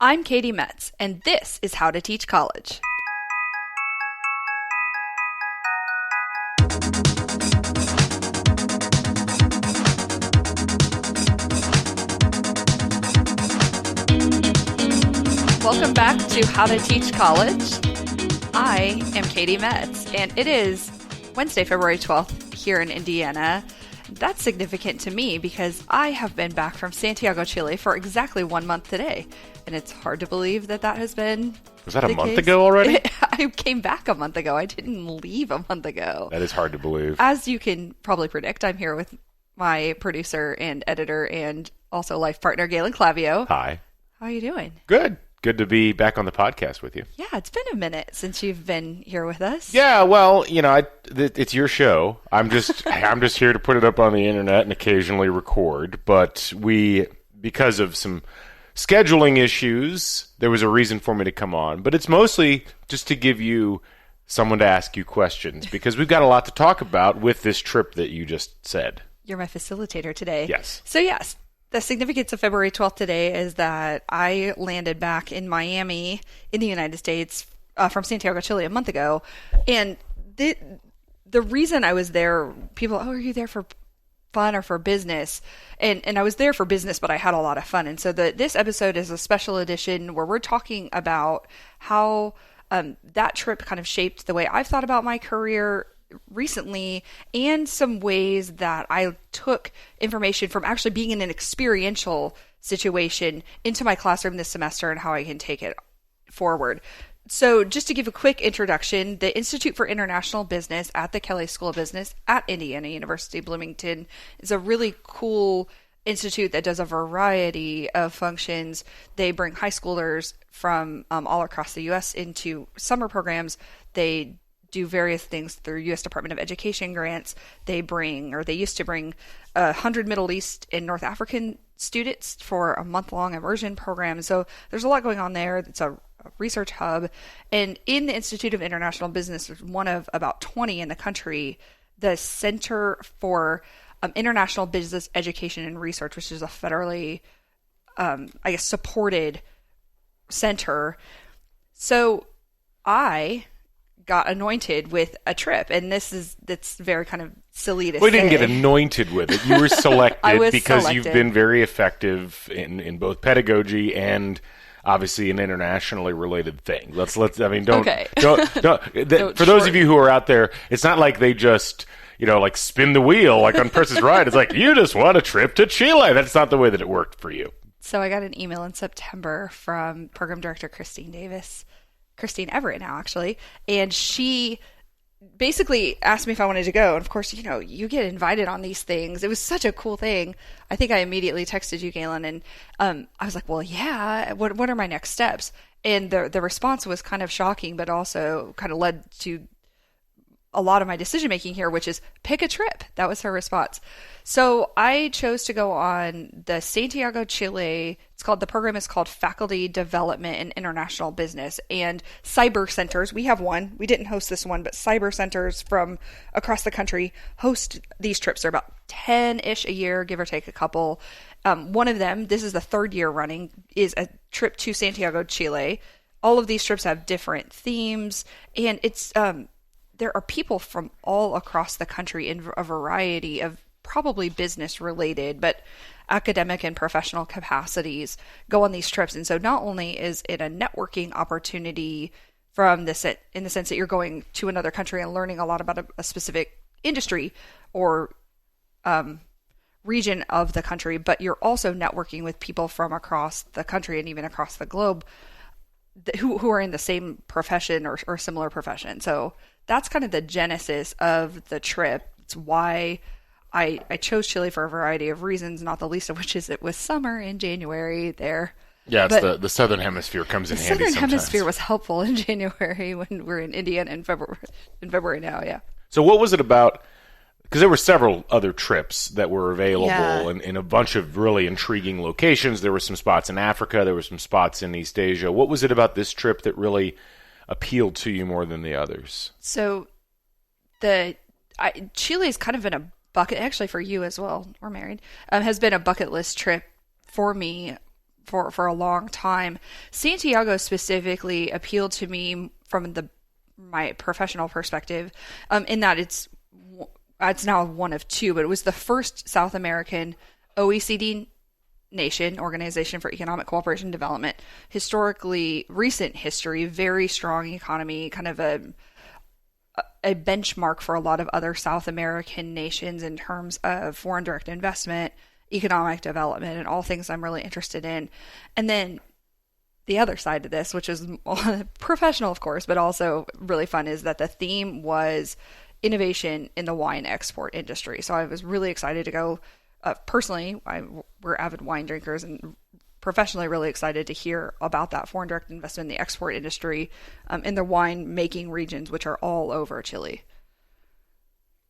I'm Katie Metz, and this is How to Teach College. Welcome back to How to Teach College. I am Katie Metz, and it is Wednesday, February 12th here in Indiana. That's significant to me because I have been back from Santiago, Chile for exactly 1 month today. And it's hard to believe that has been Was that a month ago already? I came back a month ago. I didn't leave a month ago. That is hard to believe. As you can probably predict, I'm here with my producer and editor and also life partner, Galen Clavio. Hi. How are you doing? Good. Good to be back on the podcast with you. Yeah, it's been a minute since you've been here with us. Yeah, well, it's your show. I'm just here to put it up on the internet and occasionally record. But because of some scheduling issues, there was a reason for me to come on. But it's mostly just to give you someone to ask you questions because we've got a lot to talk about with this trip that you just said. You're my facilitator today. Yes. So yes, the significance of February 12th today is that I landed back in Miami in the United States from Santiago, Chile a month ago. And the reason I was there, people, are you there for fun or for business? And I was there for business, but I had a lot of fun. And so this episode is a special edition where we're talking about how that trip kind of shaped the way I've thought about my career recently and some ways that I took information from actually being in an experiential situation into my classroom this semester and how I can take it forward. So just to give a quick introduction, the Institute for International Business at the Kelley School of Business at Indiana University Bloomington is a really cool institute that does a variety of functions. They bring high schoolers from all across the U.S. into summer programs. They do various things through U.S. Department of Education grants. They used to bring 100 Middle East and North African students for a month-long immersion program. So there's a lot going on there. It's a research hub. And in the Institute of International Business, there's one of about 20 in the country, the Center for International Business Education and Research, which is a federally, supported center. So I got anointed with a trip, and that's very kind of silly to say. We didn't get anointed with it. You were selected because selected. You've been very effective in both pedagogy and obviously an internationally related thing. Don't for those of you who are out there, it's not like they just spin the wheel like on Princess Bride. It's like you just want a trip to Chile. That's not the way that it worked for you. So I got an email in September from program director Christine Everett now, actually. And she basically asked me if I wanted to go. And of course, you get invited on these things. It was such a cool thing. I think I immediately texted you, Galen, and I was like, well, yeah, what are my next steps? And the response was kind of shocking, but also kind of led to a lot of my decision making here, which is pick a trip. That was her response. So I chose to go on the Santiago, Chile. The program is called Faculty Development in International Business and CIBER centers. We have one. We didn't host this one, but CIBER centers from across the country host these trips. They're about 10-ish a year, give or take a couple. One of them, this is the third year running, is a trip to Santiago, Chile. All of these trips have different themes, and it's there are people from all across the country in a variety of probably business related, but academic and professional capacities go on these trips. And so not only is it a networking opportunity in the sense that you're going to another country and learning a lot about a specific industry or region of the country, but you're also networking with people from across the country and even across the globe who are in the same profession or similar profession. So that's kind of the genesis of the trip. It's why I chose Chile for a variety of reasons, not the least of which is it was summer in January there. Yeah, it's the southern hemisphere comes in handy sometimes. The southern hemisphere was helpful in January when we're in Indiana in February now, yeah. So what was it about? Because there were several other trips that were available in a bunch of really intriguing locations. There were some spots in Africa. There were some spots in East Asia. What was it about this trip that really appealed to you more than the others? So Chile's kind of been a bucket, actually for you as well, we're married, has been a bucket list trip for me for a long time. Santiago specifically appealed to me from my professional perspective, in that it's now one of two, but it was the first South American OECD nation, Organization for Economic Cooperation and Development, historically recent history, very strong economy, kind of a benchmark for a lot of other South American nations in terms of foreign direct investment, economic development, and all things I'm really interested in. And then the other side of this, which is professional, of course, but also really fun, is that the theme was innovation in the wine export industry. So I was really excited to go. Personally, we're avid wine drinkers, and professionally really excited to hear about that foreign direct investment in the export industry in the wine making regions, which are all over Chile.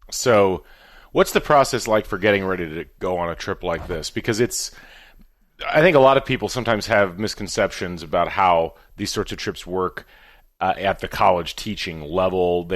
So what's the process like for getting ready to go on a trip like this? Because I think a lot of people sometimes have misconceptions about how these sorts of trips work at the college teaching level.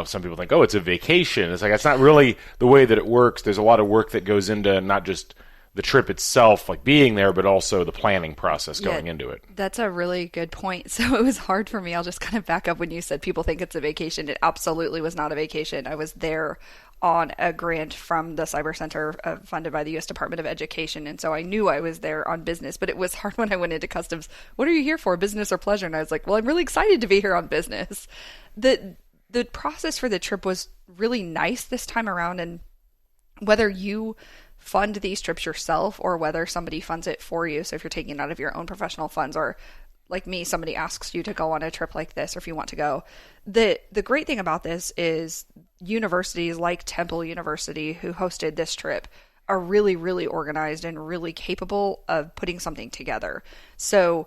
Some people think, oh, it's a vacation. It's like, that's not really the way that it works. There's a lot of work that goes into not just the trip itself, like being there, but also the planning process going into it. That's a really good point. So it was hard for me. I'll just kind of back up when you said people think it's a vacation. It absolutely was not a vacation. I was there on a grant from the CIBER Center funded by the U.S. Department of Education. And so I knew I was there on business, but it was hard when I went into customs. What are you here for, business or pleasure? And I was like, well, I'm really excited to be here on business. The process for the trip was really nice this time around. And whether you fund these trips yourself or whether somebody funds it for you, so if you're taking it out of your own professional funds, or like me, somebody asks you to go on a trip like this, or if you want to go, the great thing about this is universities like Temple University, who hosted this trip, are really, really organized and really capable of putting something together. So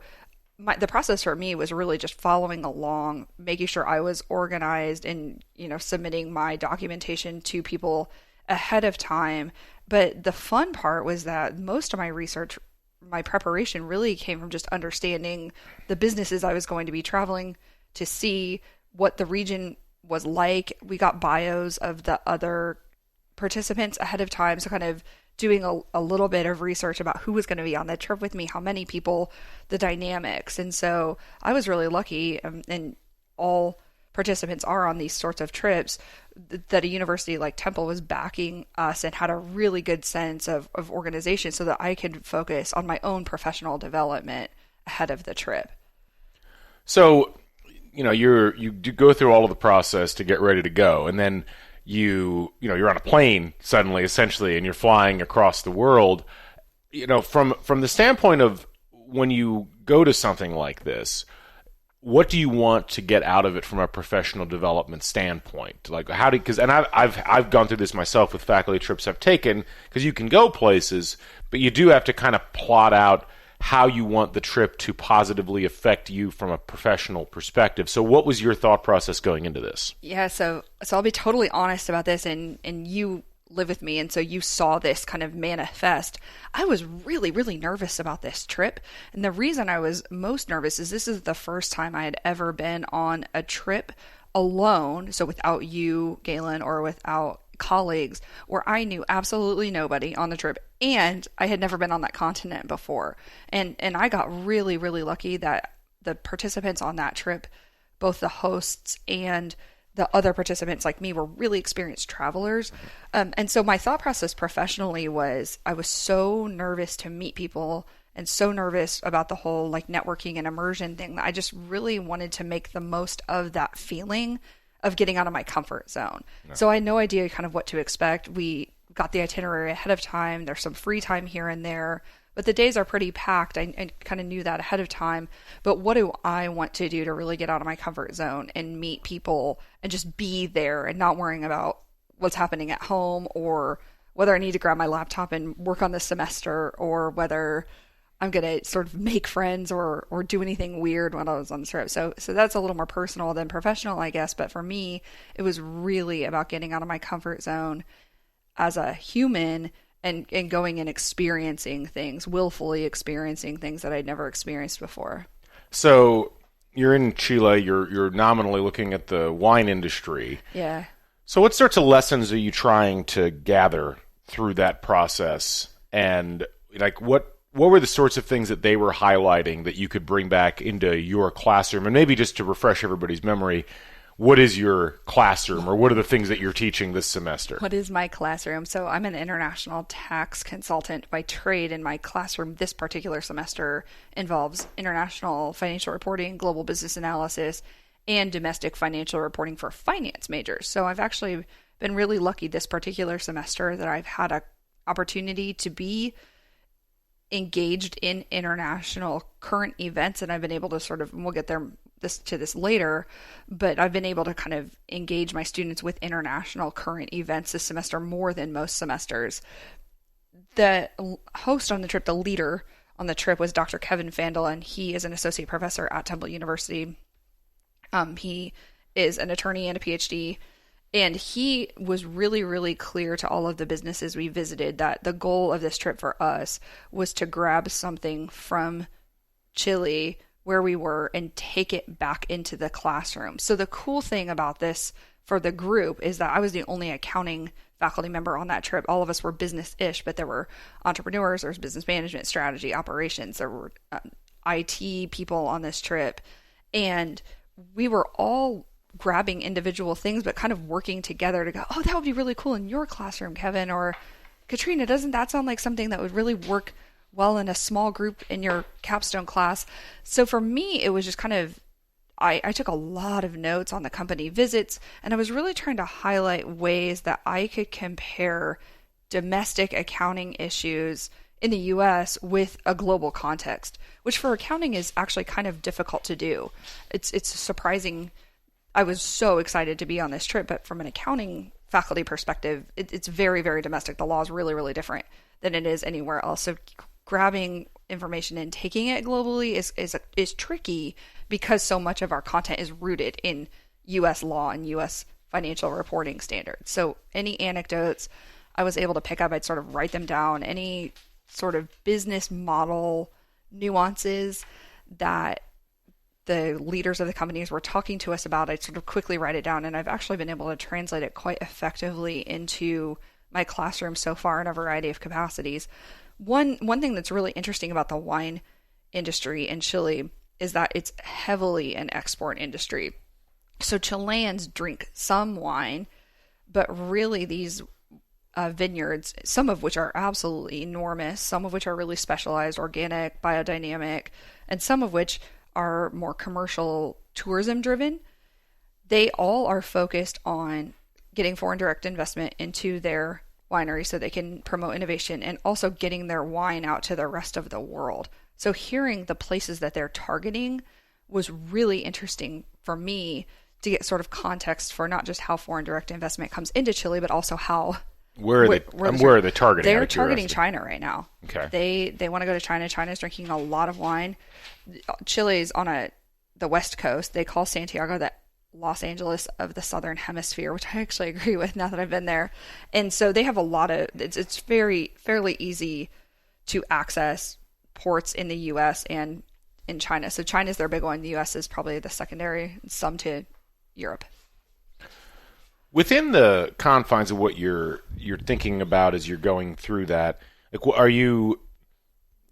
the process for me was really just following along, making sure I was organized and, submitting my documentation to people ahead of time. But the fun part was that most of my research, my preparation really came from just understanding the businesses I was going to be traveling to see, what the region was like. We got bios of the other participants ahead of time, so kind of doing a little bit of research about who was going to be on the trip with me, how many people, the dynamics. And so I was really lucky, and all participants are on these sorts of trips, that a university like Temple was backing us and had a really good sense of organization so that I could focus on my own professional development ahead of the trip. So, you do go through all of the process to get ready to go, and then you're on a plane suddenly, essentially, and you're flying across the world. From the standpoint of when you go to something like this, what do you want to get out of it from a professional development standpoint? Like, and I've gone through this myself with faculty trips I've taken, because you can go places, but you do have to kind of plot out how you want the trip to positively affect you from a professional perspective. So what was your thought process going into this? Yeah, so I'll be totally honest about this, and you live with me, and so you saw this kind of manifest. I was really, really nervous about this trip, and the reason I was most nervous is this is the first time I had ever been on a trip alone, so without you, Galen, or without colleagues, where I knew absolutely nobody on the trip, and I had never been on that continent before. And I got really, really lucky that the participants on that trip, both the hosts and the other participants like me, were really experienced travelers. And so my thought process professionally was, I was so nervous to meet people and so nervous about the whole like networking and immersion thing that I just really wanted to make the most of that feeling of getting out of my comfort zone. No. So I had no idea kind of what to expect. We got the itinerary ahead of time. There's some free time here and there, but the days are pretty packed. I kind of knew that ahead of time. But what do I want to do to really get out of my comfort zone and meet people and just be there and not worrying about what's happening at home, or whether I need to grab my laptop and work on this semester, or whether I'm going to sort of make friends or do anything weird when I was on the trip. So that's a little more personal than professional, I guess. But for me, it was really about getting out of my comfort zone as a human and going and experiencing things, willfully experiencing things that I'd never experienced before. So you're in Chile, you're nominally looking at the wine industry. Yeah. So what sorts of lessons are you trying to gather through that process? And like what what were the sorts of things that they were highlighting that you could bring back into your classroom? And maybe just to refresh everybody's memory, what is your classroom, or what are the things that you're teaching this semester? What is my classroom? So I'm an international tax consultant by trade, and my classroom this particular semester involves international financial reporting, global business analysis, and domestic financial reporting for finance majors. So I've actually been really lucky this particular semester that I've had an opportunity to be engaged in international current events, and I've been able to sort of, and we'll get to this later, but I've been able to kind of engage my students with international current events this semester more than most semesters. The host on the trip, the leader on the trip, was Dr. Kevin Fandel, and he is an associate professor at Temple University. He is an attorney and a PhD, and he was really, really clear to all of the businesses we visited that the goal of this trip for us was to grab something from Chile where we were and take it back into the classroom. So the cool thing about this for the group is that I was the only accounting faculty member on that trip. All of us were business-ish, but there were entrepreneurs, there was business management, strategy, operations, there were IT people on this trip. And we were all grabbing individual things, but kind of working together to go, oh, that would be really cool in your classroom, Kevin, or Katrina, doesn't that sound like something that would really work well in a small group in your capstone class? So for me, it was just kind of, I took a lot of notes on the company visits, and I was really trying to highlight ways that I could compare domestic accounting issues in the US with a global context, which for accounting is actually kind of difficult to do. It's surprising. I was so excited to be on this trip, but from an accounting faculty perspective, it's very, very domestic. The law is really, really different than it is anywhere else. So grabbing information and taking it globally is tricky because so much of our content is rooted in U.S. law and U.S. financial reporting standards. So any anecdotes I was able to pick up, I'd sort of write them down. Any sort of business model nuances that the leaders of the companies were talking to us about, I'd sort of quickly write it down. And I've actually been able to translate it quite effectively into my classroom so far in a variety of capacities. One thing that's really interesting about the wine industry in Chile is that it's heavily an export industry. So Chileans drink some wine, but really these vineyards, some of which are absolutely enormous, some of which are really specialized, organic, biodynamic, and some of which are more commercial, tourism driven. They all are focused on getting foreign direct investment into their winery so they can promote innovation, and also getting their wine out to the rest of the world. So hearing the places that they're targeting was really interesting for me to get sort of context for not just how foreign direct investment comes into Chile, but also how where are they targeting? They're targeting China right now. Okay. They want to go to China. China's drinking a lot of wine. Chile's on the west coast. They call Santiago the Los Angeles of the Southern Hemisphere, which I actually agree with now that I've been there. And so they have a lot of, it's fairly easy to access ports in the U.S. and in China. So China's their big one. The U.S. is probably the secondary, some to Europe. Within the confines of what you're thinking about as you're going through that, like, are you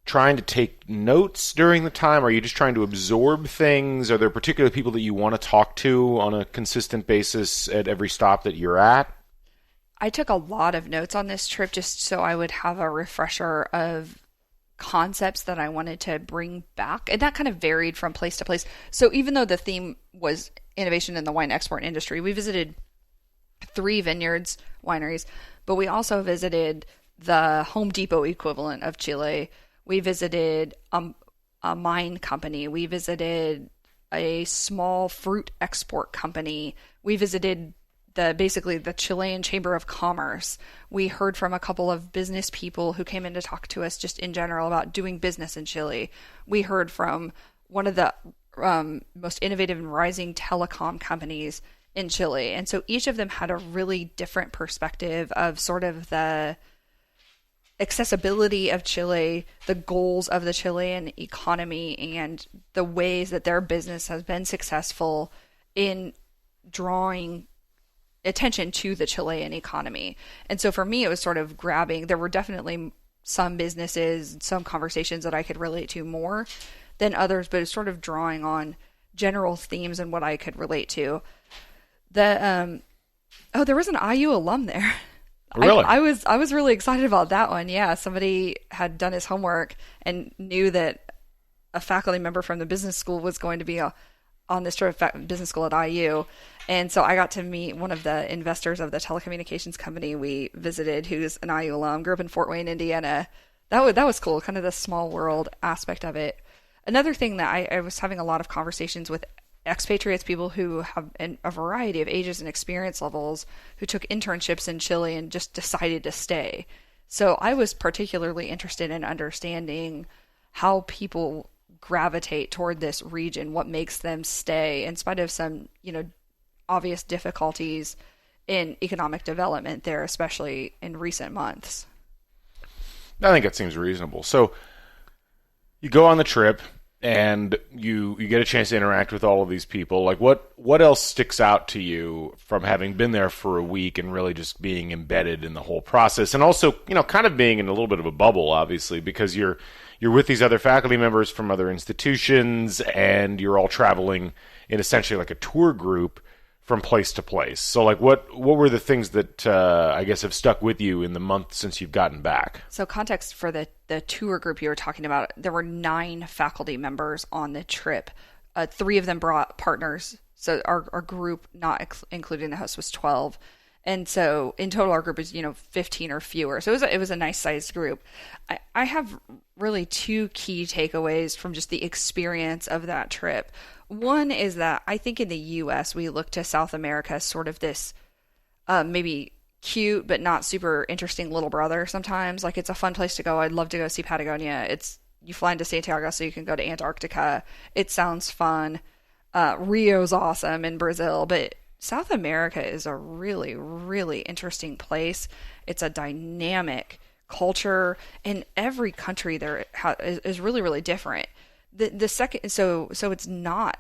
trying to take notes during the time? Are you just trying to absorb things? Are there particular people that you want to talk to on a consistent basis at every stop that you're at? I took a lot of notes on this trip just so I would have a refresher of concepts that I wanted to bring back. And that kind of varied from place to place. So even though the theme was innovation in the wine export industry, we visited 3 vineyards, wineries, but we also visited the Home Depot equivalent of Chile. We visited a mine company. We visited a small fruit export company. We visited basically the Chilean Chamber of Commerce. We heard from a couple of business people who came in to talk to us just in general about doing business in Chile. We heard from one of the most innovative and rising telecom companies in Chile. And so each of them had a really different perspective of sort of the accessibility of Chile, the goals of the Chilean economy, and the ways that their business has been successful in drawing attention to the Chilean economy. And so for me, it was sort of grabbing, there were definitely some businesses, some conversations that I could relate to more than others, but it's sort of drawing on general themes and what I could relate to. There was an IU alum there. Really? I was really excited about that one. Yeah, somebody had done his homework and knew that a faculty member from the business school was going to be on this trip, business school at IU. And so I got to meet one of the investors of the telecommunications company we visited, who's an IU alum, grew up in Fort Wayne, Indiana. That was cool, kind of the small world aspect of it. Another thing that I was having a lot of conversations with expatriates, people who have a variety of ages and experience levels, who took internships in Chile and just decided to stay. So I was particularly interested in understanding how people gravitate toward this region, what makes them stay in spite of some, obvious difficulties in economic development there, especially in recent months. I think that seems reasonable. So you go on the trip and you get a chance to interact with all of these people. Like what else sticks out to you from having been there for a week and really just being embedded in the whole process? And also, kind of being in a little bit of a bubble, obviously, because you're with these other faculty members from other institutions and you're all traveling in essentially like a tour group from place to place. So like what were the things that I guess have stuck with you in the month since you've gotten back? So context for the tour group you were talking about, there were 9 faculty members on the trip. 3 of them brought partners. So our group, not including the host, was 12. And so in total, our group is, 15 or fewer. So it was a nice sized group. I have really 2 key takeaways from just the experience of that trip. One is that I think in the U.S., we look to South America as sort of this maybe cute but not super interesting little brother sometimes. Like, it's a fun place to go. I'd love to go see Patagonia. You fly into Santiago so you can go to Antarctica. It sounds fun. Rio's awesome in Brazil, but South America is a really, really interesting place. It's a dynamic culture, and every country there is really, really different. The second, so it's not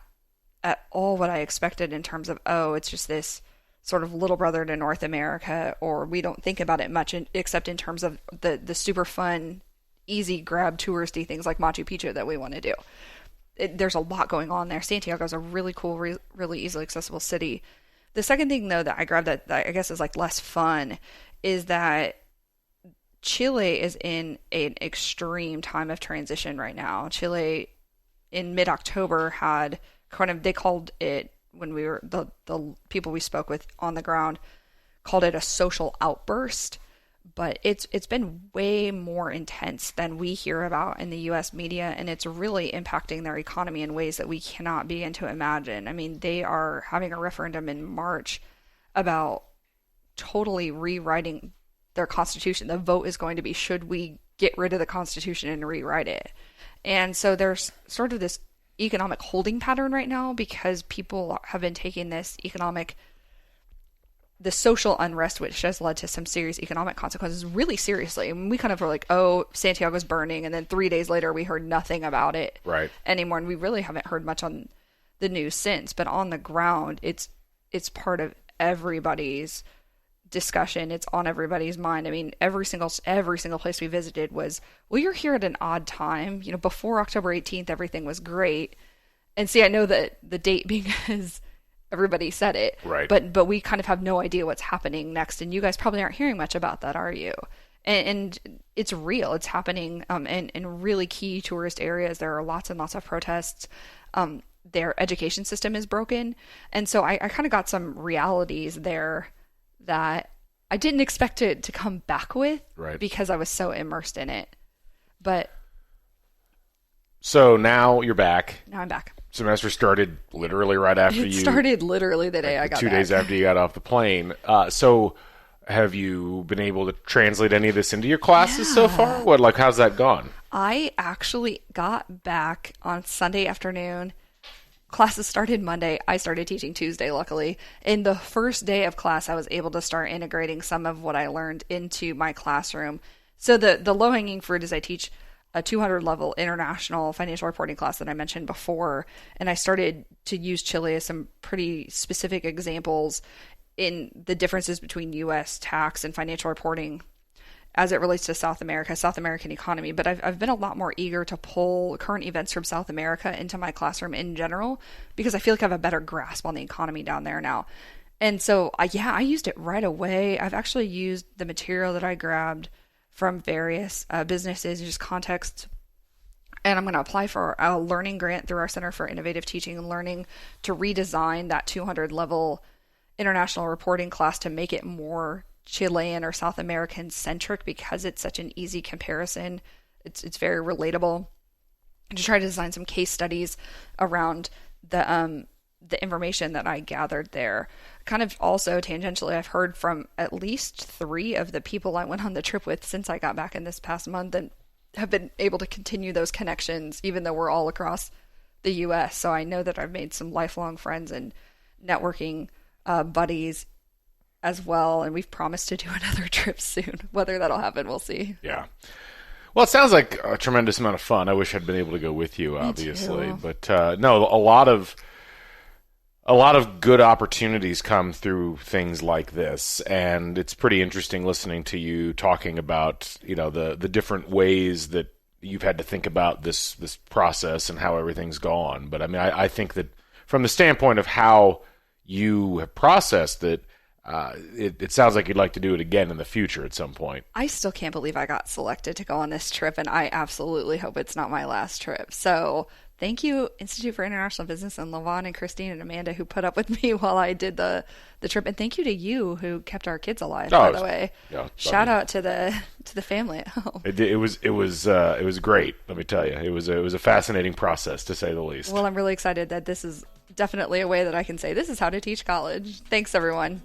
at all what I expected in terms of, it's just this sort of little brother to North America, or we don't think about it much except in terms of the super fun, easy grab touristy things like Machu Picchu that we want to do. There's a lot going on there. Santiago is a really cool, really easily accessible city. The second thing, though, that I grabbed that I guess is like less fun is that Chile is in an extreme time of transition right now. Chile in mid-October had they called it, when we were, the people we spoke with on the ground called it a social outburst, but it's been way more intense than we hear about in the U.S. media, and it's really impacting their economy in ways that we cannot begin to imagine. I mean, they are having a referendum in March about totally rewriting their constitution. The vote is going to be, should we get rid of the constitution and rewrite it? And so there's sort of this economic holding pattern right now because people have been taking the social unrest, which has led to some serious economic consequences, really seriously. I mean, we kind of were like, Santiago's burning, and then 3 days later we heard nothing about it anymore, and we really haven't heard much on the news since. But on the ground, it's part of everybody's discussion. It's on everybody's mind. I mean, every single place we visited was, well, you're here at an odd time. Before October 18th, everything was great. And see, I know that the date being as everybody said it, right? But we kind of have no idea what's happening next, and you guys probably aren't hearing much about that, are you? And it's real. It's happening in really key tourist areas. There are lots and lots of protests. Their education system is broken, and so I kind of got some realities there that I didn't expect it to come back with, right, because I was so immersed in it. But so now you're back. Now I'm back. Semester started literally right after It started literally the day I got back. 2 days after you got off the plane. So have you been able to translate any of this into your classes so far? How's that gone? I actually got back on Sunday afternoon. Classes started Monday. I started teaching Tuesday, luckily. In the first day of class, I was able to start integrating some of what I learned into my classroom. So the low-hanging fruit is I teach a 200-level international financial reporting class that I mentioned before, and I started to use Chile as some pretty specific examples in the differences between U.S. tax and financial reporting. as it relates to South America, South American economy. But I've been a lot more eager to pull current events from South America into my classroom in general, because I feel like I have a better grasp on the economy down there now. And so, I used it right away. I've actually used the material that I grabbed from various businesses and just context. And I'm going to apply for a learning grant through our Center for Innovative Teaching and Learning to redesign that 200 level international reporting class to make it more Chilean or South American centric, because it's such an easy comparison. It's very relatable. And to try to design some case studies around the information that I gathered there. Kind of also tangentially, I've heard from at least 3 of the people I went on the trip with since I got back in this past month, and have been able to continue those connections even though we're all across the U.S. So I know that I've made some lifelong friends and networking buddies as well, and we've promised to do another trip soon. Whether that'll happen, we'll see. Yeah. Well, it sounds like a tremendous amount of fun. I wish I'd been able to go with you, obviously. But no, a lot of good opportunities come through things like this, and it's pretty interesting listening to you talking about, the different ways that you've had to think about this process and how everything's gone. But I mean, I think that from the standpoint of how you have processed it, it sounds like you'd like to do it again in the future at some point. I still can't believe I got selected to go on this trip, and I absolutely hope it's not my last trip. So thank you, Institute for International Business, and Lavon and Christine and Amanda, who put up with me while I did the trip. And thank you to you, who kept our kids alive, by the way. Yeah, shout out to the family at home. It was great, let me tell you. It was a fascinating process, to say the least. Well, I'm really excited that this is definitely a way that I can say this is how to teach college. Thanks, everyone.